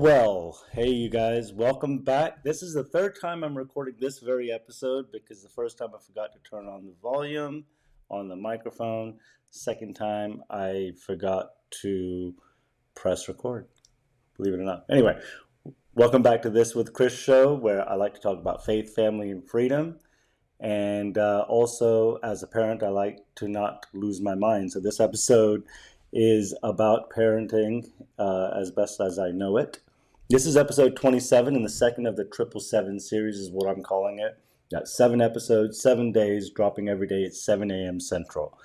Hey, you guys, welcome back. This is the third time I'm recording this very episode because the first time I forgot to turn on the volume on the microphone. Second time I forgot to press record, believe it or not. Anyway, welcome back to This with Krish Show, where I like to talk about faith, family, and freedom. And also, as a parent, I like to not lose my mind. So this episode is about parenting as best as I know it. This is episode 27, and the second of the 777 series is what I'm calling it. Got 7 episodes, 7 days, dropping every day at 7 a.m. Central.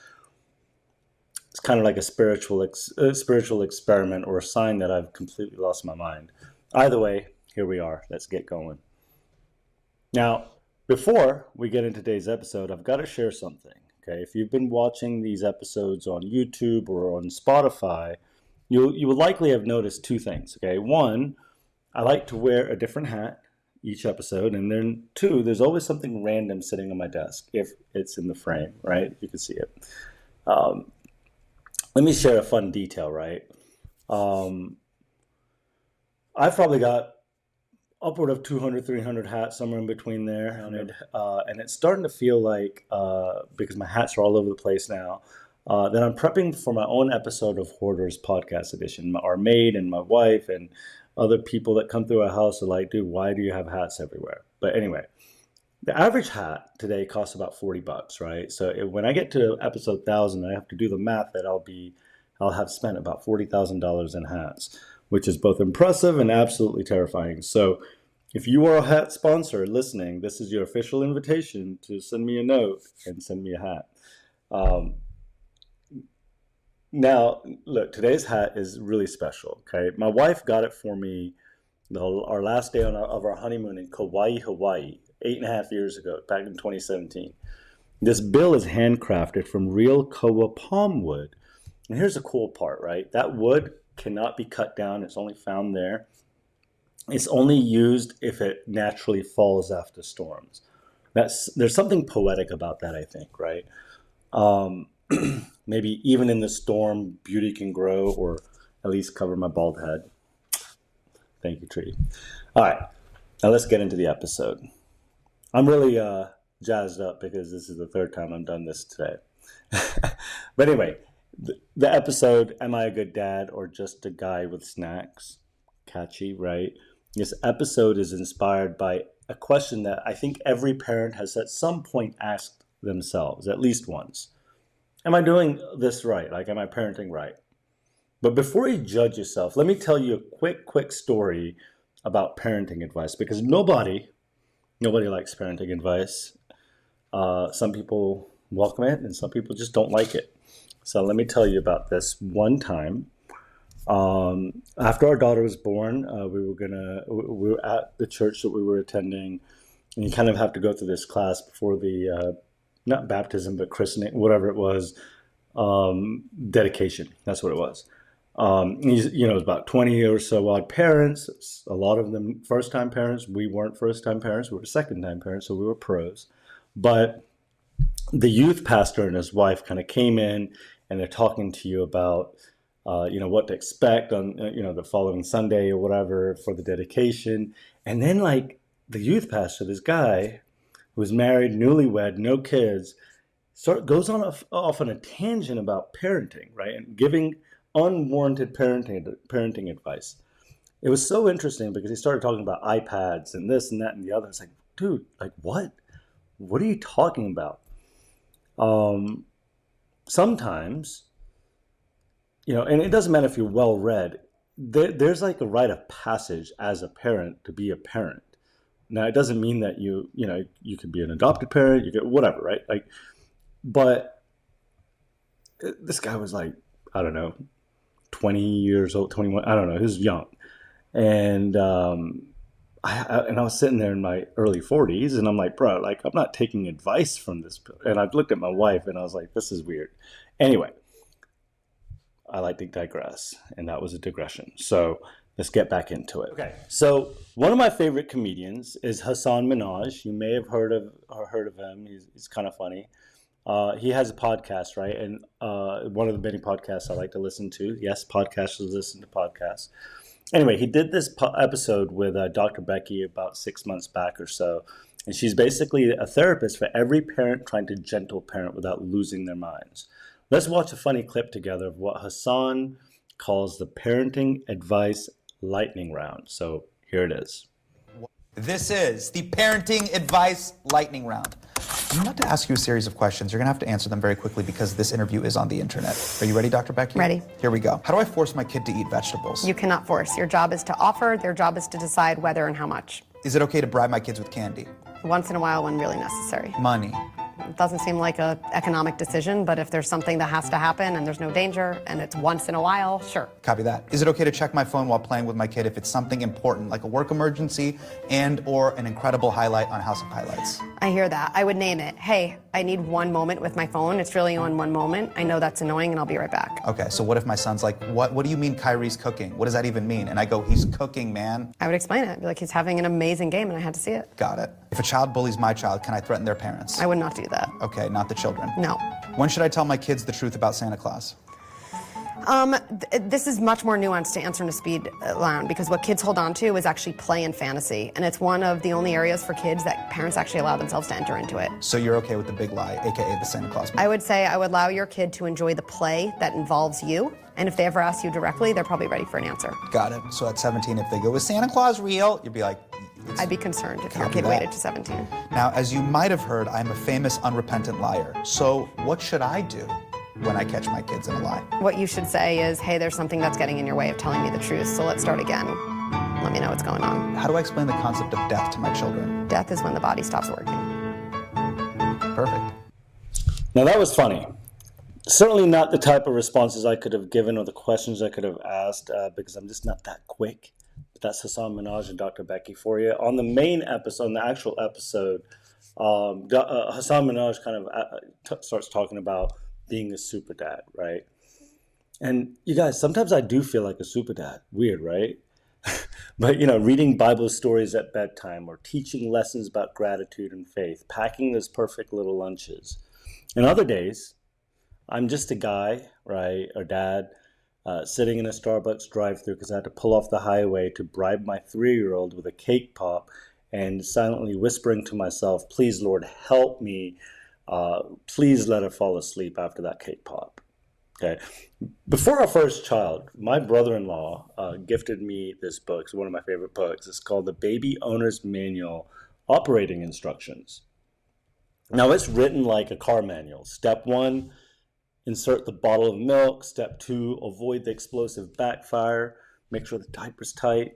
It's kind of like a spiritual experiment or a sign that I've completely lost my mind. Either way, here we are. Let's get going. Now, before we get into today's episode, I've got to share something. Okay, if you've been watching these episodes on YouTube or on Spotify, you will likely have noticed 2 things. Okay, 1, I like to wear a different hat each episode, and then 2, there's always something random sitting on my desk if it's in the frame, right? You can see it. Let me share a fun detail, right? I've probably got upward of 200, 300 hats, somewhere in between there. And it's starting to feel like, because my hats are all over the place now, that I'm prepping for my own episode of Hoarders Podcast Edition. Our maid and my wife and other people that come through our house are like, dude, why do you have hats everywhere? But anyway, the average hat today costs about $40, right? So when I get to episode 1000, I have to do the math that I'll have spent about $40,000 in hats, which is both impressive and absolutely terrifying. So if you are a hat sponsor listening, this is your official invitation to send me a note and send me a hat. Now, look, today's hat is really special, okay? My wife got it for me our last day of our honeymoon in Kauai, Hawaii, 8.5 years ago, back in 2017. This bill is handcrafted from real koa palm wood. And here's the cool part, right? That wood cannot be cut down. It's only found there. It's only used if it naturally falls after storms. There's something poetic about that, I think, right? Maybe even in the storm, beauty can grow, or at least cover my bald head. Thank you, Tree. All right, now let's get into the episode. I'm really jazzed up because this is the third time I've done this today. But anyway, the episode, Am I a Good Dad or Just a Guy with Snacks? Catchy, right? This episode is inspired by a question that I think every parent has at some point asked themselves, at least once. Am I doing this right? Like, am I parenting right? But before you judge yourself, let me tell you a quick story about parenting advice, because nobody likes parenting advice. Some people welcome it and some people just don't like it. So let me tell you about this one time. After our daughter was born, we were at the church that we were attending, and you kind of have to go through this class before the not baptism, but christening, whatever it was, dedication. That's what it was. It was about 20 or so odd parents. A lot of them first-time parents. We weren't first-time parents. We were second-time parents, so we were pros. But the youth pastor and his wife kind of came in, and they're talking to you about, what to expect on, the following Sunday or whatever for the dedication. And then, like, the youth pastor, this guy who was married, newlywed, no kids, goes off on a tangent about parenting, right? And giving unwarranted parenting advice. It was so interesting because he started talking about iPads and this and that and the other. It's like, dude, like what? What are you talking about? Sometimes, and it doesn't matter if you're well read, there's like a rite of passage as a parent to be a parent. Now, it doesn't mean that you could be an adopted parent, you could whatever, right? Like, but this guy was like, I don't know, 20 years old, 21, I don't know, he was young. And I was sitting there in my early 40s, and I'm like, bro, like, I'm not taking advice from this. And I looked at my wife, and I was like, this is weird. Anyway, I like to digress, and that was a digression. So let's get back into it. Okay, so one of my favorite comedians is Hasan Minhaj. You may have heard of him. He's kind of funny. He has a podcast, right? And one of the many podcasts I like to listen to. Yes, podcasters listen to podcasts. Anyway, he did this episode with Dr. Becky about 6 months back or so. And she's basically a therapist for every parent trying to gentle parent without losing their minds. Let's watch a funny clip together of what Hasan calls the parenting advice lightning round. So here it is. This is the parenting advice lightning round. I'm about to ask you a series of questions. You're going to have to answer them very quickly because this interview is on the internet. Are you ready, Dr. Becky? Ready. Here we go. How do I force my kid to eat vegetables? You cannot force. Your job is to offer. Their job is to decide whether and how much. Is it okay to bribe my kids with candy? Once in a while when really necessary. Money. It doesn't seem like an economic decision, but if there's something that has to happen and there's no danger and it's once in a while, sure. Copy that. Is it okay to check my phone while playing with my kid if it's something important, like a work emergency and or an incredible highlight on House of Highlights? I hear that. I would name it. Hey, I need 1 moment with my phone. It's really on 1 moment. I know that's annoying and I'll be right back. Okay, so what if my son's like, what do you mean Kyrie's cooking? What does that even mean? And I go, he's cooking, man. I would explain it. I'd be like, he's having an amazing game and I had to see it. Got it. If a child bullies my child, can I threaten their parents? I would not do that. Okay, not the children. No. When should I tell my kids the truth about Santa Claus? This is much more nuanced to answer in a speed round because what kids hold on to is actually play and fantasy. And it's one of the only areas for kids that parents actually allow themselves to enter into it. So you're okay with the big lie, AKA the Santa Claus movie? I would say I would allow your kid to enjoy the play that involves you. And if they ever ask you directly, they're probably ready for an answer. Got it. So at 17, if they go, is Santa Claus real? You'd be like, I'd be concerned if your Copy kid that. waited to 17. Now, as you might have heard, I'm a famous unrepentant liar. So what should I do when I catch my kids in a lie? What you should say is, hey, there's something that's getting in your way of telling me the truth, so let's start again. Let me know what's going on. How do I explain the concept of death to my children? Death is when the body stops working. Perfect. Now that was funny. Certainly not the type of responses I could have given or the questions I could have asked because I'm just not that quick. But that's Hasan Minhaj and Dr. Becky for you. On the main episode, on the actual episode, Hasan Minhaj kind of starts talking about being a super dad, right? And you guys, sometimes I do feel like a super dad. Weird, right? But, reading Bible stories at bedtime or teaching lessons about gratitude and faith, packing those perfect little lunches. And other days, I'm just a guy, right, or dad, sitting in a Starbucks drive-thru because I had to pull off the highway to bribe my 3-year-old with a cake pop and silently whispering to myself, please, Lord, help me. Please let her fall asleep after that cake pop. Okay. Before our first child, my brother-in-law gifted me this book. It's one of my favorite books. It's called The Baby Owner's Manual Operating Instructions. Now, it's written like a car manual. Step 1, insert the bottle of milk. Step 2, avoid the explosive backfire. Make sure the diaper's tight.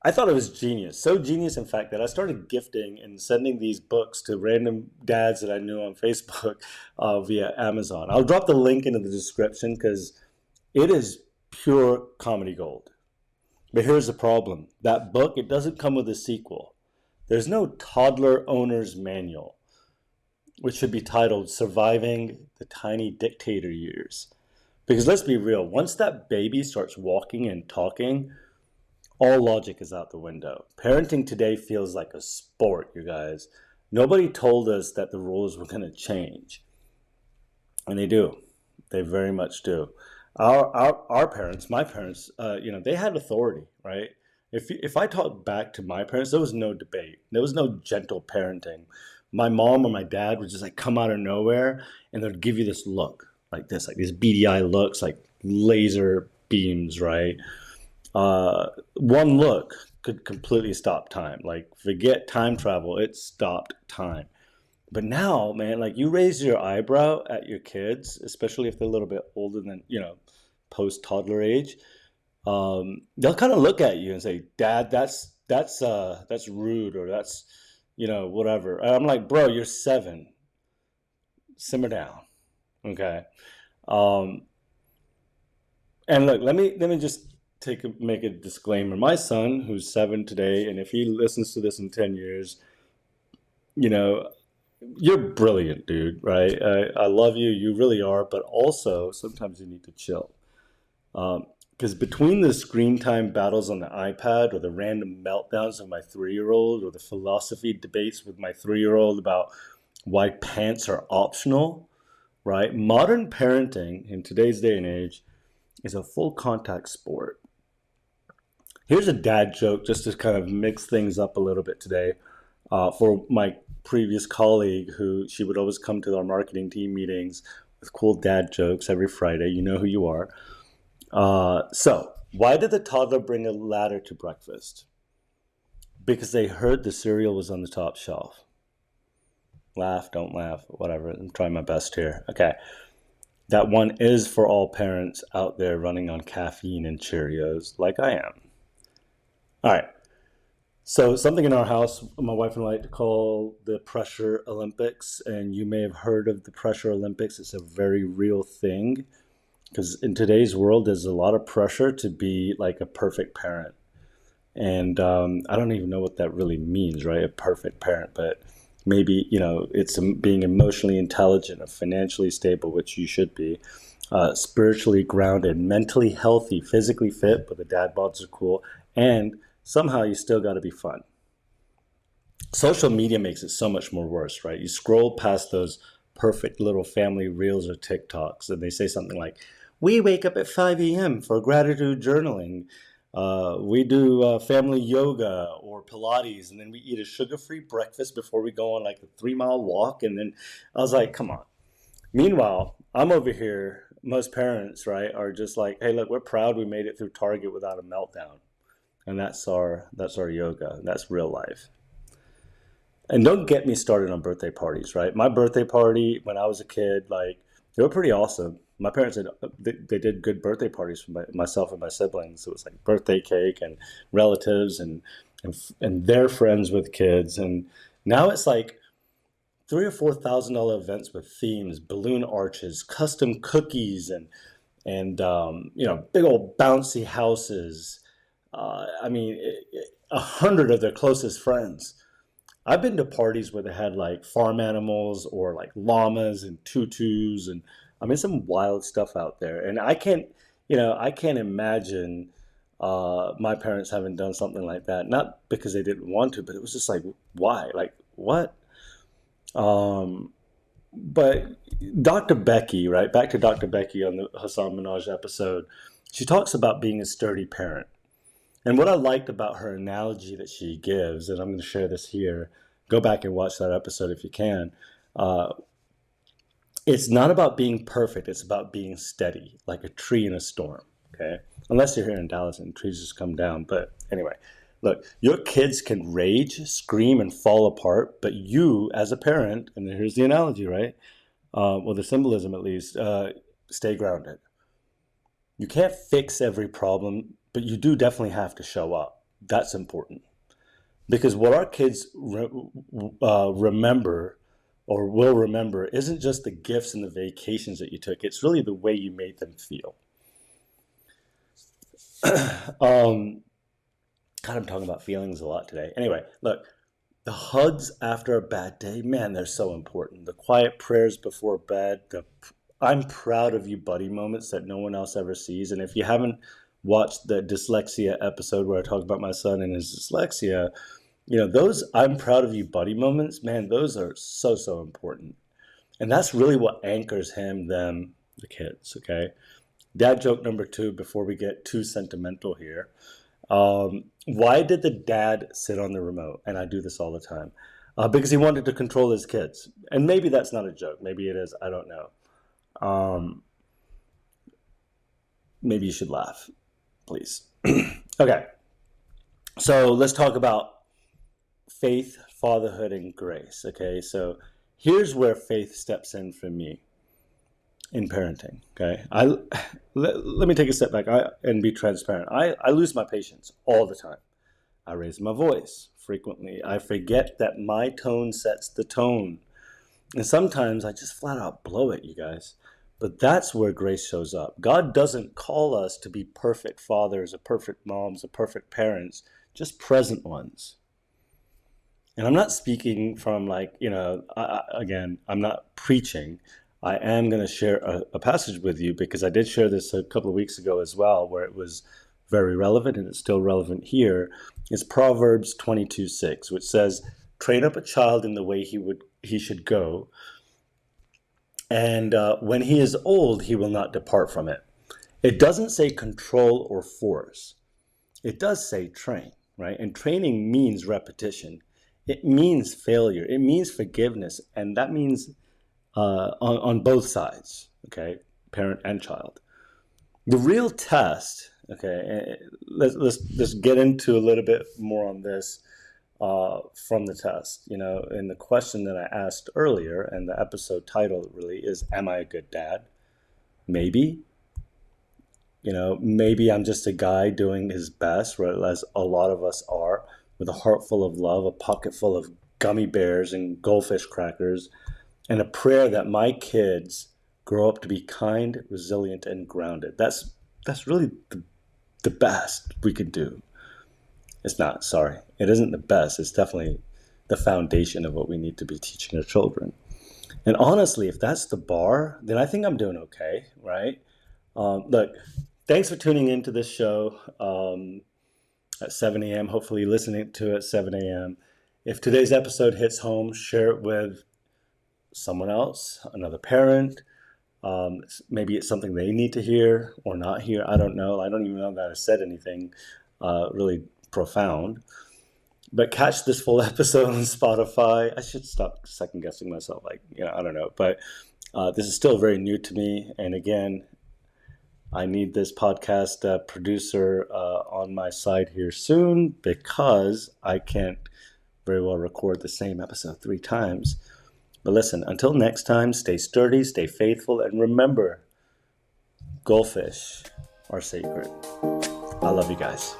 I thought it was genius. So genius, in fact, that I started gifting and sending these books to random dads that I knew on Facebook via Amazon. I'll drop the link into the description because it is pure comedy gold. But here's the problem. That book, it doesn't come with a sequel. There's no toddler owner's manual, which should be titled Surviving the Tiny Dictator Years. Because let's be real, once that baby starts walking and talking, all logic is out the window. Parenting today feels like a sport, you guys. Nobody told us that the rules were going to change. And they do. They very much do. Our parents, my parents, they had authority, right? If I talk back to my parents, there was no debate. There was no gentle parenting. My mom or my dad would just like come out of nowhere and they'd give you this look like these beady eye looks, like laser beams, right? One look could completely stop time. Like forget time travel, it stopped time. But now, man, like you raise your eyebrow at your kids, especially if they're a little bit older than, post toddler age. They'll kind of look at you and say, Dad, that's rude, or that's, whatever. And I'm like, bro, you're 7. Simmer down. Okay. And look, let me just make a disclaimer. My son, who's 7 today, and if he listens to this in 10 years, you're brilliant, dude, right? I love you. You really are. But also, sometimes you need to chill. Because between the screen time battles on the iPad or the random meltdowns of my 3-year-old or the philosophy debates with my 3-year-old about why pants are optional, right? Modern parenting in today's day and age is a full contact sport. Here's a dad joke just to kind of mix things up a little bit today. For my previous colleague, who she would always come to our marketing team meetings with cool dad jokes every Friday. You know who you are. So, why did the toddler bring a ladder to breakfast? Because they heard the cereal was on the top shelf. Laugh, don't laugh, whatever. I'm trying my best here. Okay. That one is for all parents out there running on caffeine and Cheerios like I am. All right. So something in our house, my wife and I like to call the Pressure Olympics. And you may have heard of the Pressure Olympics. It's a very real thing. Because in today's world, there's a lot of pressure to be like a perfect parent. And I don't even know what that really means, right? A perfect parent. But maybe, it's being emotionally intelligent or financially stable, which you should be, spiritually grounded, mentally healthy, physically fit, but the dad bods are cool. And somehow you still got to be fun. Social media makes it so much more worse, right? You scroll past those perfect little family reels or TikToks, and they say something like, we wake up at 5 a.m. for gratitude journaling. We do family yoga or Pilates, and then we eat a sugar-free breakfast before we go on like a 3-mile walk. And then I was like, come on. Meanwhile, I'm over here, most parents, right, are just like, hey, look, we're proud we made it through Target without a meltdown. And that's our yoga. That's real life. And don't get me started on birthday parties, right? My birthday party when I was a kid, like, they were pretty awesome. My parents they did good birthday parties for myself and my siblings. It was like birthday cake and relatives and their friends with kids. And now it's like $3,000 or $4,000 events with themes, balloon arches, custom cookies, and big old bouncy houses. 100 of their closest friends. I've been to parties where they had like farm animals or like llamas and tutus, and some wild stuff out there. And I can't imagine my parents having done something like that. Not because they didn't want to, but it was just like, why? Like, what? But Dr. Becky, right? Back to Dr. Becky on the Hasan Minhaj episode, she talks about being a sturdy parent. And what I liked about her analogy that she gives, and I'm going to share this here, go back and watch that episode if you can. It's not about being perfect. It's about being steady, like a tree in a storm, okay? Unless you're here in Dallas and trees just come down. But anyway, look, your kids can rage, scream, and fall apart, but you as a parent, and here's the analogy, right? The symbolism at least, stay grounded. You can't fix every problem, but you do definitely have to show up. That's important. Because what our kids remember or will remember isn't just the gifts and the vacations that you took. It's really the way you made them feel. God, I'm talking about feelings a lot today. Anyway, look, the hugs after a bad day, man, they're so important. The quiet prayers before bed, the I'm proud of you buddy moments that no one else ever sees. And if you haven't watched the dyslexia episode where I talk about my son and his dyslexia, those I'm proud of you buddy moments, man, those are so, so important. And that's really what anchors him, them, the kids, okay? Dad joke number 2 before we get too sentimental here. Why did the dad sit on the remote? And I do this all the time. Because he wanted to control his kids. And maybe that's not a joke. Maybe it is. I don't know. Maybe you should laugh, please. Okay. So let's talk about faith, fatherhood, and grace. Okay. So here's where faith steps in for me in parenting. Okay. Let me take a step back and be transparent. I lose my patience all the time. I raise my voice frequently. I forget that my tone sets the tone. And sometimes I just flat out blow it, you guys. But that's where grace shows up. God doesn't call us to be perfect fathers or perfect moms or perfect parents, just present ones. And I'm not speaking from again, I'm not preaching. I am going to share a passage with you because I did share this a couple of weeks ago as well, where it was very relevant and it's still relevant here. It's Proverbs 22:6, which says, train up a child in the way he should go. And when he is old, he will not depart from it. It doesn't say control or force. it does say train, right? And training means repetition. It means failure. It means forgiveness. And that means on both sides, okay, parent and child. The real test, okay, let's get into a little bit more on this from the test. You know, in the question that I asked earlier, and the episode title really is, "Am I a good dad?" Maybe. You know, maybe I'm just a guy doing his best, right, as a lot of us are, with a heart full of love, a pocket full of gummy bears and goldfish crackers, and a prayer that my kids grow up to be kind, resilient, and grounded. That's really the best we could do. It's not, sorry. It isn't the best. It's definitely the foundation of what we need to be teaching our children. And honestly, if that's the bar, then I think I'm doing okay, right? Look, thanks for tuning into this show at 7 a.m. Hopefully listening to it at 7 a.m. If today's episode hits home, share it with someone else, another parent. Maybe it's something they need to hear or not hear. I don't know. I don't even know that I said anything really profound. But catch this full episode on Spotify. I should stop second guessing myself. Like, you know, I don't know. But this is still very new to me. And again, I need this podcast producer on my side here soon, because I can't very well record the same episode 3 times. But listen, until next time, stay sturdy, stay faithful, and remember, goldfish are sacred. I love you guys.